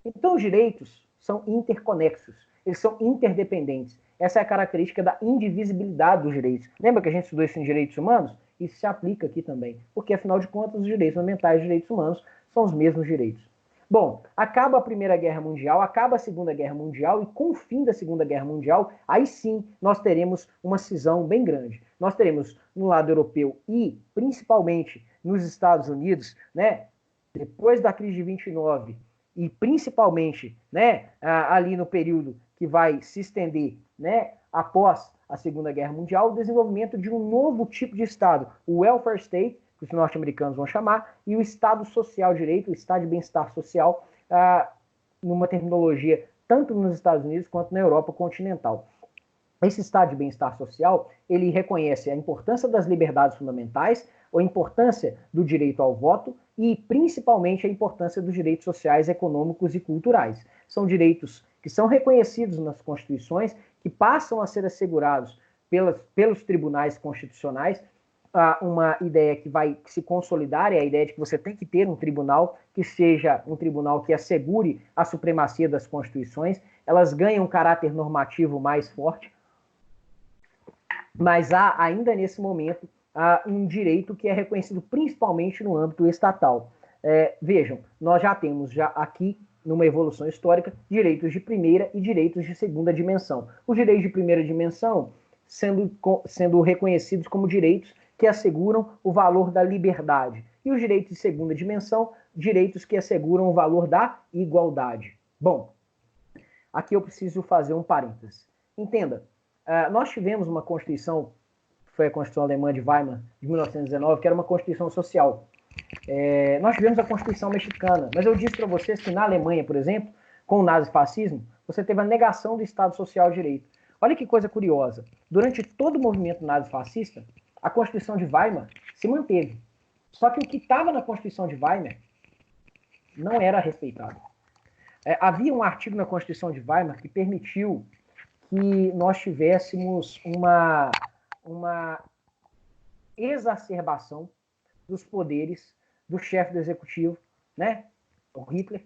Então, os direitos são interconexos, eles são interdependentes. Essa é a característica da indivisibilidade dos direitos. Lembra que a gente estudou isso em direitos humanos? Isso se aplica aqui também, porque, afinal de contas, os direitos fundamentais e os direitos humanos são os mesmos direitos. Bom, acaba a Primeira Guerra Mundial, acaba a Segunda Guerra Mundial, e com o fim da Segunda Guerra Mundial, aí sim nós teremos uma cisão bem grande. Nós teremos no lado europeu e, principalmente, nos Estados Unidos, né, depois da crise de 29, e principalmente ali no período que vai se estender após a Segunda Guerra Mundial, o desenvolvimento de um novo tipo de Estado, o welfare state, que os norte-americanos vão chamar, e o Estado Social de Direito, o Estado de Bem-Estar Social, numa terminologia tanto nos Estados Unidos quanto na Europa continental. Esse Estado de Bem-Estar Social, ele reconhece a importância das liberdades fundamentais, a importância do direito ao voto e, principalmente, a importância dos direitos sociais, econômicos e culturais. São direitos que são reconhecidos nas constituições, que passam a ser assegurados pelos tribunais constitucionais. Uma ideia que vai se consolidar é a ideia de que você tem que ter um tribunal que seja um tribunal que assegure a supremacia das constituições. Elas ganham um caráter normativo mais forte, mas há ainda nesse momento um direito que é reconhecido principalmente no âmbito estatal. Vejam, nós já temos aqui, numa evolução histórica, direitos de primeira e direitos de segunda dimensão. Os direitos de primeira dimensão sendo reconhecidos como direitos que asseguram o valor da liberdade. E os direitos de segunda dimensão, direitos que asseguram o valor da igualdade. Bom, aqui eu preciso fazer um parênteses. Entenda, nós tivemos uma Constituição, que foi a Constituição Alemã de Weimar, de 1919, que era uma Constituição social. Nós tivemos a Constituição Mexicana, mas eu disse para vocês que na Alemanha, por exemplo, com o nazifascismo, você teve a negação do Estado Social de Direito. Olha que coisa curiosa. Durante todo o movimento nazifascista, a Constituição de Weimar se manteve. Só que o que estava na Constituição de Weimar não era respeitado. Havia um artigo na Constituição de Weimar que permitiu que nós tivéssemos uma exacerbação dos poderes do chefe do executivo, o Hitler,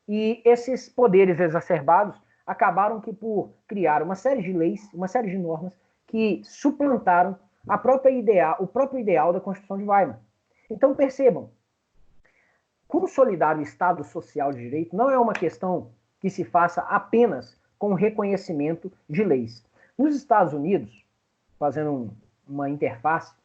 e esses poderes exacerbados acabaram que por criar uma série de leis, uma série de normas que suplantaram o próprio ideal da Constituição de Weimar. Então percebam, consolidar o Estado Social de Direito não é uma questão que se faça apenas com reconhecimento de leis. Nos Estados Unidos, fazendo uma interface,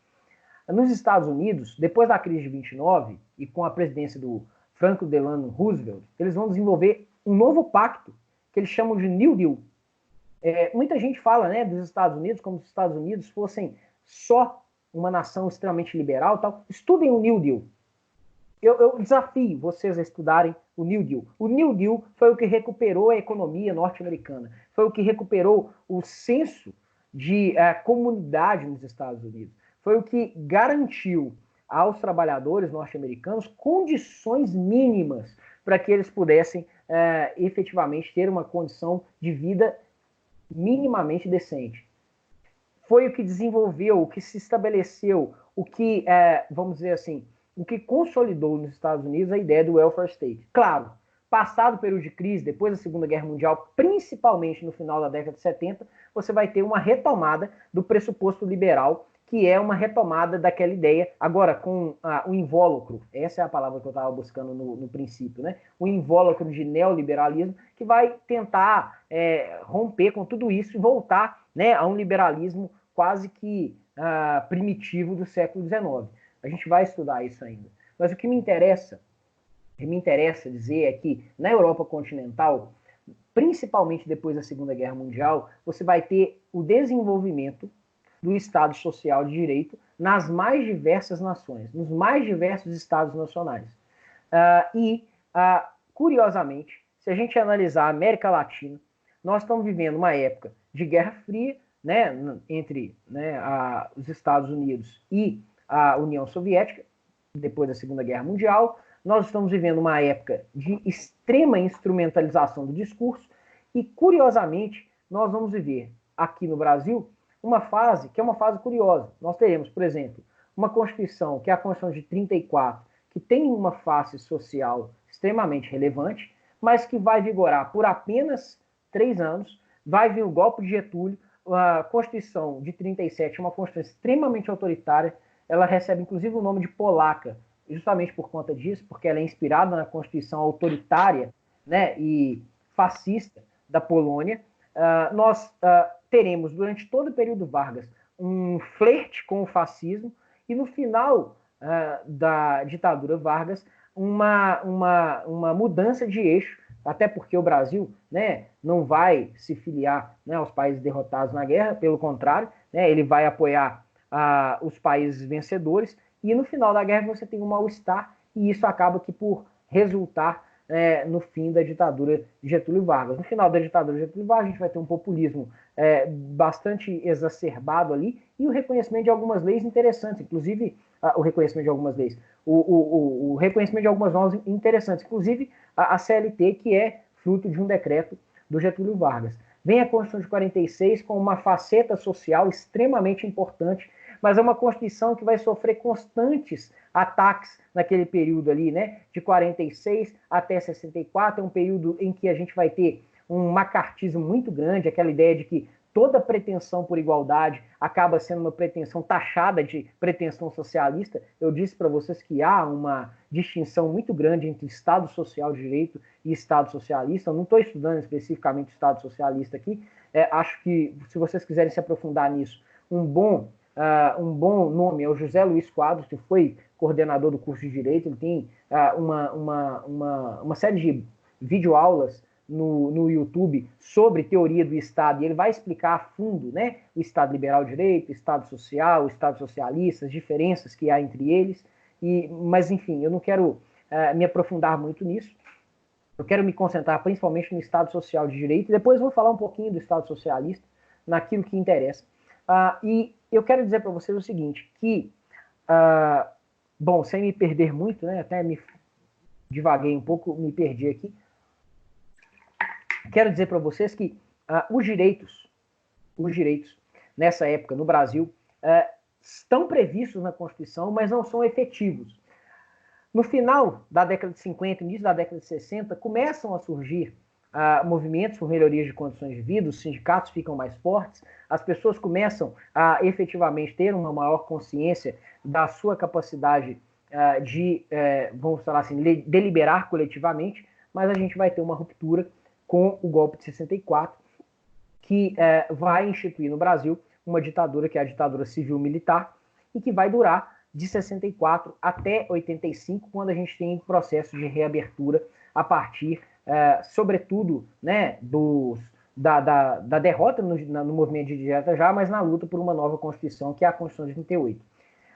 nos Estados Unidos, depois da crise de 29 e com a presidência do Franklin Delano Roosevelt, eles vão desenvolver um novo pacto que eles chamam de New Deal. Muita gente fala dos Estados Unidos como se os Estados Unidos fossem só uma nação extremamente liberal. Tal. Estudem o New Deal. Eu desafio vocês a estudarem o New Deal. O New Deal foi o que recuperou a economia norte-americana, foi o que recuperou o senso de comunidade nos Estados Unidos, foi o que garantiu aos trabalhadores norte-americanos condições mínimas para que eles pudessem efetivamente ter uma condição de vida minimamente decente. Foi o que desenvolveu, o que se estabeleceu, o que, vamos dizer assim, o que consolidou nos Estados Unidos a ideia do welfare state. Claro, passado o período de crise, depois da Segunda Guerra Mundial, principalmente no final da década de 70, você vai ter uma retomada do pressuposto liberal, que é uma retomada daquela ideia, agora com o invólucro, essa é a palavra que eu estava buscando no princípio, o invólucro de neoliberalismo, que vai tentar romper com tudo isso e voltar a um liberalismo quase que primitivo do século XIX. A gente vai estudar isso ainda. Mas o que me interessa dizer é que na Europa continental, principalmente depois da Segunda Guerra Mundial, você vai ter o desenvolvimento do Estado Social de Direito nas mais diversas nações, nos mais diversos Estados nacionais. Curiosamente, se a gente analisar a América Latina, nós estamos vivendo uma época de Guerra Fria, né, entre os Estados Unidos e a União Soviética, depois da Segunda Guerra Mundial. Nós estamos vivendo uma época de extrema instrumentalização do discurso e, curiosamente, nós vamos viver aqui no Brasil uma fase que é uma fase curiosa. Nós teremos, por exemplo, uma Constituição, que é a Constituição de 34, que tem uma face social extremamente relevante, mas que vai vigorar por apenas 3 anos, vai vir o golpe de Getúlio, a Constituição de 37 é uma Constituição extremamente autoritária, ela recebe inclusive o nome de polaca, justamente por conta disso, porque ela é inspirada na Constituição autoritária, né, e fascista da Polônia. Nós teremos, durante todo o período Vargas, um flerte com o fascismo, e no final da ditadura Vargas, uma mudança de eixo, até porque o Brasil, né, não vai se filiar, né, aos países derrotados na guerra, pelo contrário, né, ele vai apoiar os países vencedores, e no final da guerra você tem um mal-estar, e isso acaba que por resultar no fim da ditadura de Getúlio Vargas. No final da ditadura de Getúlio Vargas, a gente vai ter um populismo bastante exacerbado ali, e o reconhecimento de algumas leis interessantes, inclusive o reconhecimento de algumas leis, o reconhecimento de algumas normas interessantes, inclusive a CLT, que é fruto de um decreto do Getúlio Vargas. Vem a Constituição de 46 com uma faceta social extremamente importante, mas é uma Constituição que vai sofrer constantes ataques naquele período ali, né, de 46 até 64, é um período em que a gente vai ter um macartismo muito grande, aquela ideia de que toda pretensão por igualdade acaba sendo uma pretensão taxada de pretensão socialista. Eu disse para vocês que há uma distinção muito grande entre Estado Social de Direito e Estado Socialista. Eu não estou estudando especificamente o Estado Socialista aqui. Acho que, se vocês quiserem se aprofundar nisso, um bom nome é o José Luiz Quadros, que foi coordenador do curso de Direito. Ele tem uma série de videoaulas no YouTube sobre teoria do Estado, e ele vai explicar a fundo, né, o Estado liberal de direito, o Estado social, o Estado socialista, as diferenças que há entre eles. Mas, enfim, eu não quero me aprofundar muito nisso. Eu quero me concentrar principalmente no Estado social de direito, e depois vou falar um pouquinho do Estado socialista, naquilo que interessa. E eu quero dizer para vocês o seguinte, que, bom, sem me perder muito, né, até me divaguei um pouco, me perdi aqui. Quero dizer para vocês que os direitos, nessa época no Brasil, estão previstos na Constituição, mas não são efetivos. No final da década de 50, início da década de 60, começam a surgir movimentos por melhorias de condições de vida, os sindicatos ficam mais fortes, as pessoas começam a efetivamente ter uma maior consciência da sua capacidade vamos falar assim, deliberar coletivamente, mas a gente vai ter uma ruptura com o golpe de 64, que vai instituir no Brasil uma ditadura, que é a ditadura civil-militar, e que vai durar de 64 até 85, quando a gente tem um processo de reabertura a partir, sobretudo, né, da derrota no movimento de direta já, mas na luta por uma nova Constituição, que é a Constituição de 38.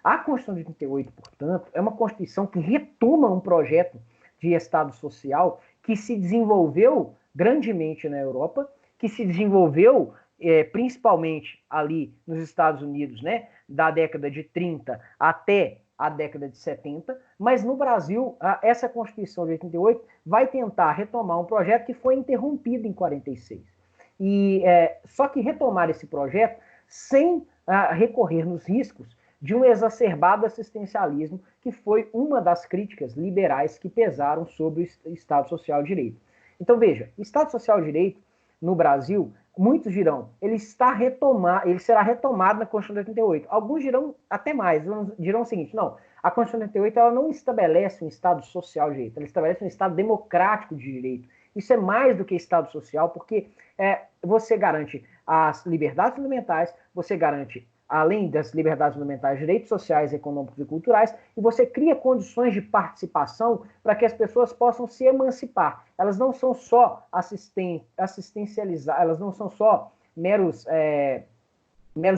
A Constituição de 38, portanto, é uma Constituição que retoma um projeto de Estado social que se desenvolveu grandemente na Europa, que se desenvolveu principalmente ali nos Estados Unidos, né, da década de 30 até a década de 70, mas no Brasil, essa Constituição de 88 vai tentar retomar um projeto que foi interrompido em 46. Só que retomar esse projeto sem recorrer nos riscos de um exacerbado assistencialismo, que foi uma das críticas liberais que pesaram sobre o Estado Social de Direito. Então, veja, o Estado Social de Direito no Brasil, muitos dirão, ele será retomado na Constituição de 88. Alguns dirão até mais, dirão o seguinte, não, a Constituição de 88 ela não estabelece um Estado Social de Direito, ela estabelece um Estado democrático de direito. Isso é mais do que Estado Social, porque você garante as liberdades fundamentais, você garante além das liberdades fundamentais, direitos sociais, econômicos e culturais, e você cria condições de participação para que as pessoas possam se emancipar. Elas não são só assistencializadas, elas não são só meros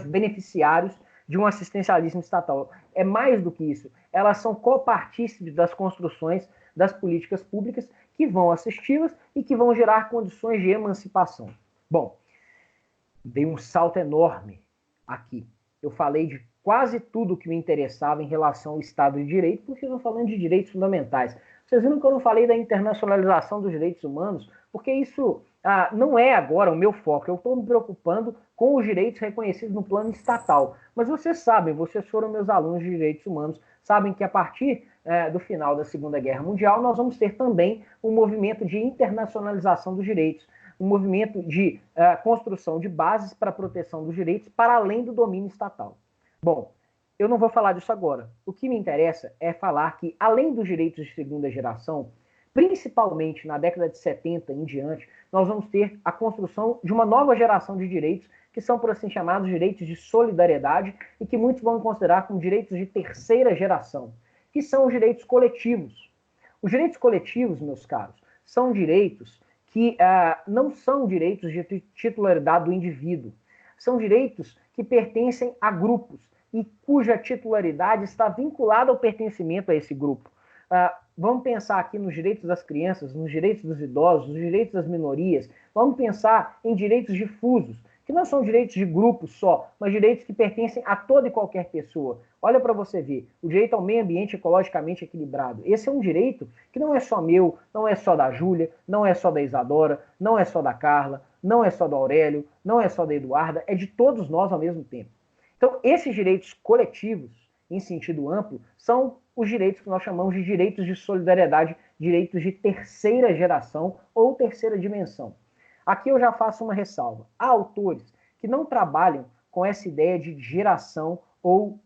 beneficiários de um assistencialismo estatal. É mais do que isso. Elas são copartícipes das construções das políticas públicas que vão assisti-las e que vão gerar condições de emancipação. Bom, dei um salto enorme aqui. Eu falei de quase tudo que me interessava em relação ao Estado de Direito, porque eu estou falando de direitos fundamentais. Vocês viram que eu não falei da internacionalização dos direitos humanos, porque isso não é agora o meu foco. Eu estou me preocupando com os direitos reconhecidos no plano estatal. Mas vocês sabem, vocês foram meus alunos de direitos humanos, sabem que a partir do final da Segunda Guerra Mundial, nós vamos ter também um movimento de internacionalização dos direitos, um movimento de construção de bases para a proteção dos direitos para além do domínio estatal. Bom, eu não vou falar disso agora. O que me interessa é falar que, além dos direitos de segunda geração, principalmente na década de 70 em diante, nós vamos ter a construção de uma nova geração de direitos que são, por assim chamados, direitos de solidariedade e que muitos vão considerar como direitos de terceira geração, que são os direitos coletivos. Os direitos coletivos, meus caros, são direitos que não são direitos de titularidade do indivíduo. São direitos que pertencem a grupos e cuja titularidade está vinculada ao pertencimento a esse grupo. Vamos pensar aqui nos direitos das crianças, nos direitos dos idosos, nos direitos das minorias. Vamos pensar em direitos difusos, que não são direitos de grupo só, mas direitos que pertencem a toda e qualquer pessoa. Olha para você ver, o direito ao meio ambiente ecologicamente equilibrado. Esse é um direito que não é só meu, não é só da Júlia, não é só da Isadora, não é só da Carla, não é só do Aurélio, não é só da Eduarda, é de todos nós ao mesmo tempo. Então, esses direitos coletivos, em sentido amplo, são os direitos que nós chamamos de direitos de solidariedade, direitos de terceira geração ou terceira dimensão. Aqui eu já faço uma ressalva. Há autores que não trabalham com essa ideia de geração ou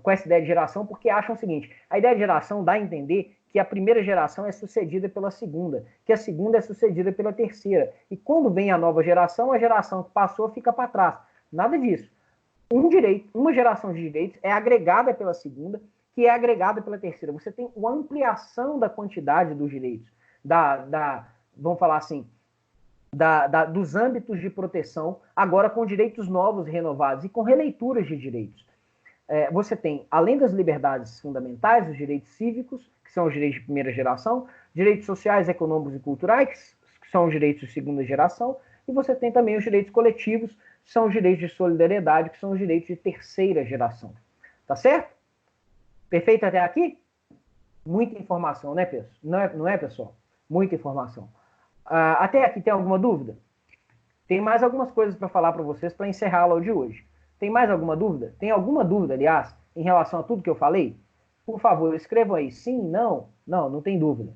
com essa ideia de geração porque acham o seguinte: a ideia de geração dá a entender que a primeira geração é sucedida pela segunda, que a segunda é sucedida pela terceira. E quando vem a nova geração, a geração que passou fica para trás. Nada disso. Uma geração de direitos é agregada pela segunda, que é agregada pela terceira. Você tem uma ampliação da quantidade dos direitos, vamos falar assim, dos âmbitos de proteção, agora com direitos novos e renovados e com releituras de direitos. Você tem, além das liberdades fundamentais, os direitos cívicos, que são os direitos de primeira geração, direitos sociais, econômicos e culturais, que são os direitos de segunda geração, e você tem também os direitos coletivos, que são os direitos de solidariedade, que são os direitos de terceira geração. Tá certo? Perfeito até aqui? Muita informação, né, pessoal? Não é, pessoal? Muita informação. Até aqui tem alguma dúvida? Tem mais algumas coisas para falar para vocês para encerrar a aula de hoje. Tem mais alguma dúvida? Tem alguma dúvida, aliás, em relação a tudo que eu falei? Por favor, escrevam aí sim, não. Não tem dúvida.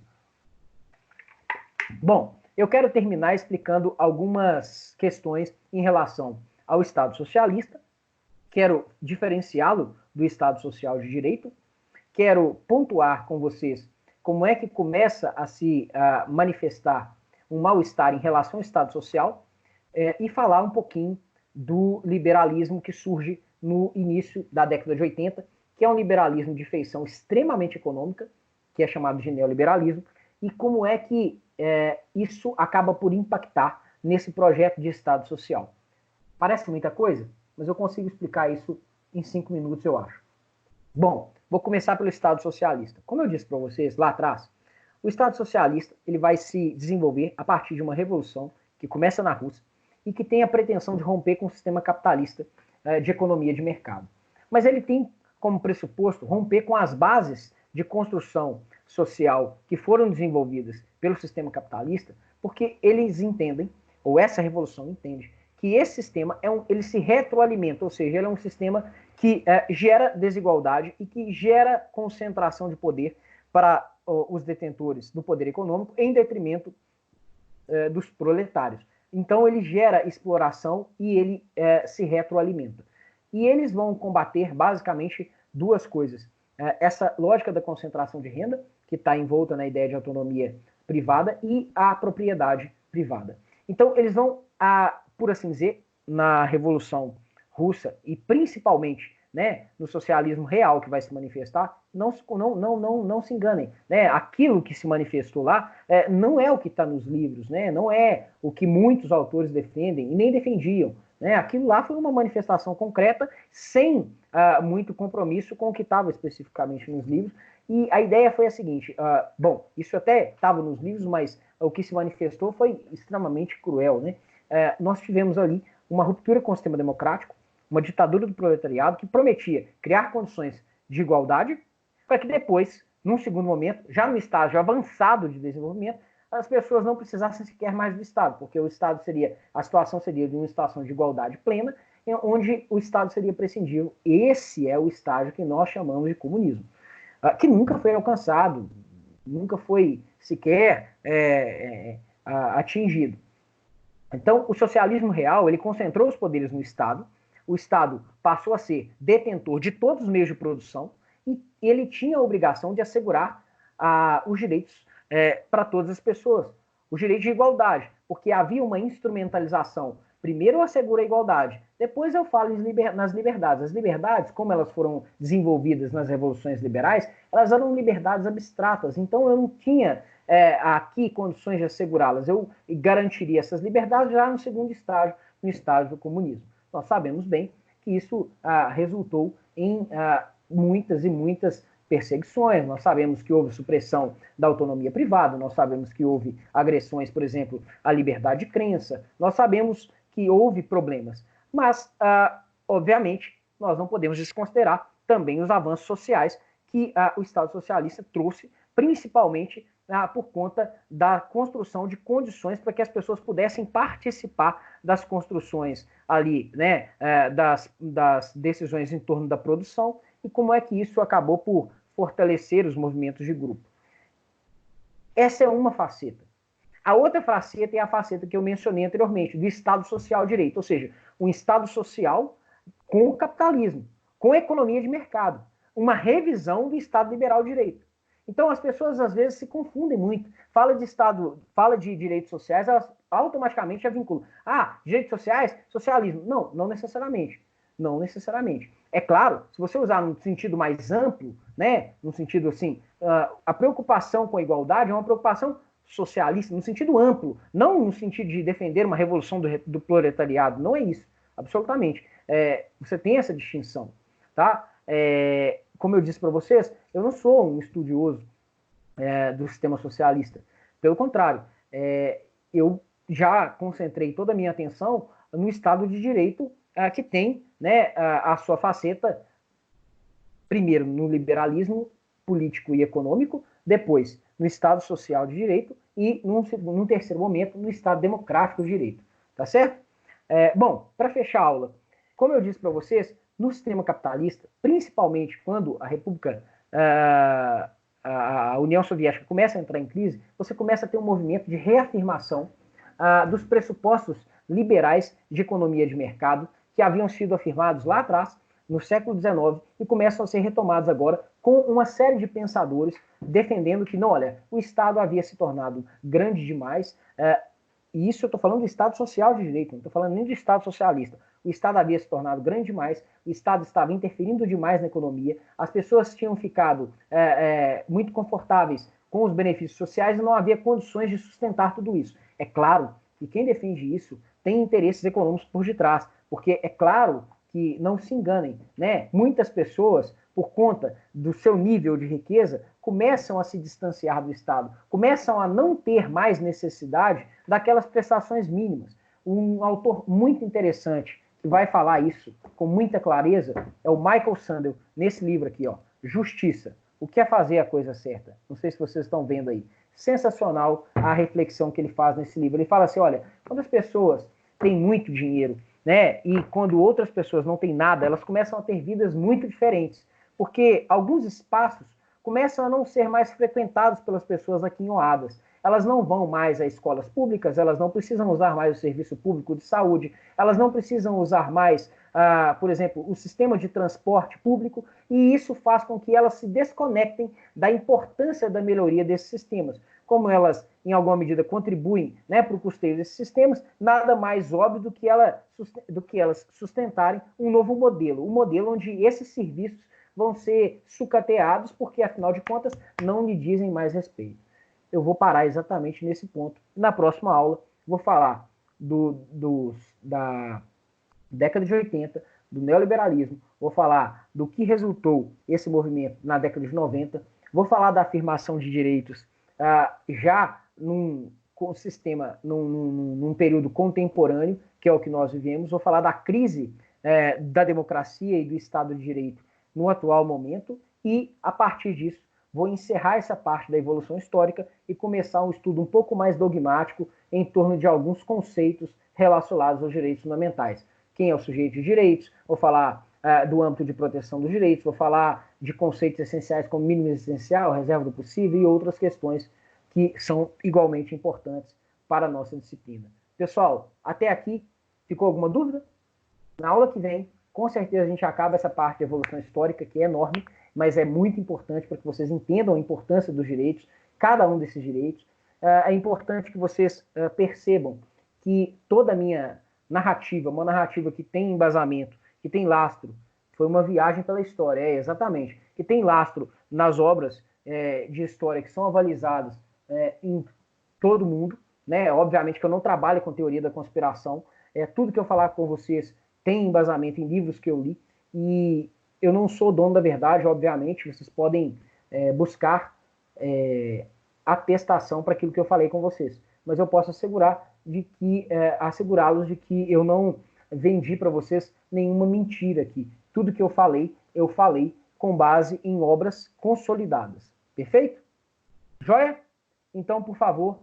Bom, eu quero terminar explicando algumas questões em relação ao Estado socialista. Quero diferenciá-lo do Estado social de direito. Quero pontuar com vocês como é que começa a se manifestar um mal-estar em relação ao Estado social e falar um pouquinho do liberalismo que surge no início da década de 80, que é um liberalismo de feição extremamente econômica, que é chamado de neoliberalismo, e como é que isso acaba por impactar nesse projeto de Estado social. Parece muita coisa, mas eu consigo explicar isso em 5 minutos, eu acho. Bom, vou começar pelo Estado socialista. Como eu disse para vocês lá atrás, o Estado socialista ele vai se desenvolver a partir de uma revolução que começa na Rússia e que tem a pretensão de romper com o sistema capitalista de economia de mercado. Mas ele tem como pressuposto romper com as bases de construção social que foram desenvolvidas pelo sistema capitalista, porque eles entendem, ou essa revolução entende, que esse sistema ele se retroalimenta, ou seja, ele é um sistema que gera desigualdade e que gera concentração de poder para os detentores do poder econômico em detrimento dos proletários. Então ele gera exploração e ele se retroalimenta. E eles vão combater basicamente duas coisas. Essa lógica da concentração de renda, que está envolta na ideia de autonomia privada, e a propriedade privada. Então eles vão, por assim dizer, na Revolução russa e principalmente, né, no socialismo real que vai se manifestar, não se enganem, né? Aquilo que se manifestou lá não é o que está nos livros, né? Não é o que muitos autores defendem e nem defendiam, né? Aquilo lá foi uma manifestação concreta sem muito compromisso com o que estava especificamente nos livros. E a ideia foi a seguinte, bom, isso até estava nos livros, mas o que se manifestou foi extremamente cruel, né? Nós tivemos ali uma ruptura com o sistema democrático, uma ditadura do proletariado que prometia criar condições de igualdade para que depois, num segundo momento, já no estágio avançado de desenvolvimento, as pessoas não precisassem sequer mais do Estado, porque o Estado seria, a situação seria de uma situação de igualdade plena, onde o Estado seria prescindível. Esse é o estágio que nós chamamos de comunismo, que nunca foi alcançado, nunca foi sequer atingido. Então, o socialismo real, ele concentrou os poderes no Estado, o Estado passou a ser detentor de todos os meios de produção e ele tinha a obrigação de assegurar os direitos para todas as pessoas, os direitos de igualdade, porque havia uma instrumentalização. Primeiro eu asseguro a igualdade, depois eu falo nas liberdades. As liberdades, como elas foram desenvolvidas nas revoluções liberais, elas eram liberdades abstratas, então eu não tinha aqui condições de assegurá-las. Eu garantiria essas liberdades já no segundo estágio, no estágio do comunismo. Nós sabemos bem que isso resultou em muitas e muitas perseguições, nós sabemos que houve supressão da autonomia privada, nós sabemos que houve agressões, por exemplo, à liberdade de crença, nós sabemos que houve problemas, mas, obviamente, nós não podemos desconsiderar também os avanços sociais que o Estado socialista trouxe, principalmente por conta da construção de condições para que as pessoas pudessem participar das construções ali, né, das decisões em torno da produção e como é que isso acabou por fortalecer os movimentos de grupo. Essa é uma faceta. A outra faceta é a faceta que eu mencionei anteriormente, do Estado Social de Direito, ou seja, um Estado social com o capitalismo, com a economia de mercado, uma revisão do Estado Liberal de Direito. Então as pessoas às vezes se confundem muito. Fala de Estado, fala de direitos sociais, elas automaticamente já vinculam. Direitos sociais, socialismo. Não, não necessariamente. Não necessariamente. É claro, se você usar no sentido mais amplo, né, no sentido assim, a preocupação com a igualdade é uma preocupação socialista, no sentido amplo, não no sentido de defender uma revolução do proletariado, não é isso, absolutamente. Você tem essa distinção, tá? Como eu disse para vocês, eu não sou um estudioso do sistema socialista. Pelo contrário, eu já concentrei toda a minha atenção no Estado de Direito, que tem, né, a sua faceta, primeiro, no liberalismo político e econômico, depois no Estado Social de Direito e, num terceiro momento, no Estado Democrático de Direito. Tá certo? Bom, para fechar a aula, como eu disse para vocês, no sistema capitalista, principalmente quando a República, a União Soviética começa a entrar em crise, você começa a ter um movimento de reafirmação dos pressupostos liberais de economia de mercado que haviam sido afirmados lá atrás, no século XIX, e começam a ser retomados agora com uma série de pensadores defendendo que, não, olha, o Estado havia se tornado grande demais, e isso eu estou falando do Estado Social de Direito, não estou falando nem do Estado socialista. O Estado havia se tornado grande demais, o Estado estava interferindo demais na economia, as pessoas tinham ficado muito confortáveis com os benefícios sociais e não havia condições de sustentar tudo isso. É claro que quem defende isso tem interesses econômicos por detrás, porque é claro que, não se enganem, né? Muitas pessoas, por conta do seu nível de riqueza, começam a se distanciar do Estado, começam a não ter mais necessidade daquelas prestações mínimas. Um autor muito interessante que vai falar isso com muita clareza é o Michael Sandel, nesse livro aqui, ó, Justiça, o que é fazer a coisa certa? Não sei se vocês estão vendo aí. Sensacional a reflexão que ele faz nesse livro. Ele fala assim, olha, quando as pessoas têm muito dinheiro, né, e quando outras pessoas não têm nada, elas começam a ter vidas muito diferentes, porque alguns espaços começam a não ser mais frequentados pelas pessoas aquinhoadas. elas não vão mais a escolas públicas, elas não precisam usar mais o serviço público de saúde, elas não precisam usar mais, por exemplo, o sistema de transporte público, e isso faz com que elas se desconectem da importância da melhoria desses sistemas. Como elas, em alguma medida, contribuem, né, para o custeio desses sistemas, nada mais óbvio do que elas sustentarem um novo modelo, um modelo onde esses serviços vão ser sucateados, porque, afinal de contas, não lhe dizem mais respeito. Eu vou parar exatamente nesse ponto. Na próxima aula, vou falar da década de 80, do neoliberalismo, vou falar do que resultou esse movimento na década de 90, vou falar da afirmação de direitos já num sistema, num período contemporâneo, que é o que nós vivemos, vou falar da crise da democracia e do Estado de Direito no atual momento, e, a partir disso, vou encerrar essa parte da evolução histórica e começar um estudo um pouco mais dogmático em torno de alguns conceitos relacionados aos direitos fundamentais. Quem é o sujeito de direitos? Vou falar do âmbito de proteção dos direitos, vou falar de conceitos essenciais como mínimo essencial, reserva do possível e outras questões que são igualmente importantes para a nossa disciplina. Pessoal, até aqui, ficou alguma dúvida? Na aula que vem, com certeza a gente acaba essa parte de evolução histórica, que é enorme, mas é muito importante para que vocês entendam a importância dos direitos, cada um desses direitos. É importante que vocês percebam que toda a minha narrativa, uma narrativa que tem embasamento, que tem lastro, foi uma viagem pela história, exatamente, que tem lastro nas obras de história que são avalizadas em todo mundo, né? Obviamente que eu não trabalho com teoria da conspiração, tudo que eu falar com vocês tem embasamento em livros que eu li, e eu não sou dono da verdade, obviamente, vocês podem buscar atestação para aquilo que eu falei com vocês, mas eu posso assegurá-los de que eu não vendi para vocês nenhuma mentira aqui. Tudo que eu falei com base em obras consolidadas. Perfeito? Joia? Então, por favor,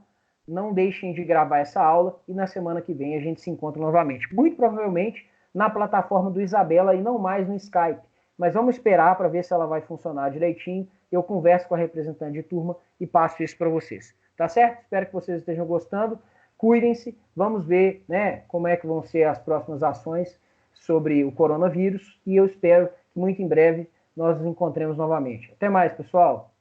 não deixem de gravar essa aula e na semana que vem a gente se encontra novamente. Muito provavelmente na plataforma do Isabela e não mais no Skype. Mas vamos esperar para ver se ela vai funcionar direitinho. Eu converso com a representante de turma e passo isso para vocês. Tá certo? Espero que vocês estejam gostando. Cuidem-se. Vamos ver, né, como é que vão ser as próximas ações sobre o coronavírus. E eu espero que muito em breve nós nos encontremos novamente. Até mais, pessoal!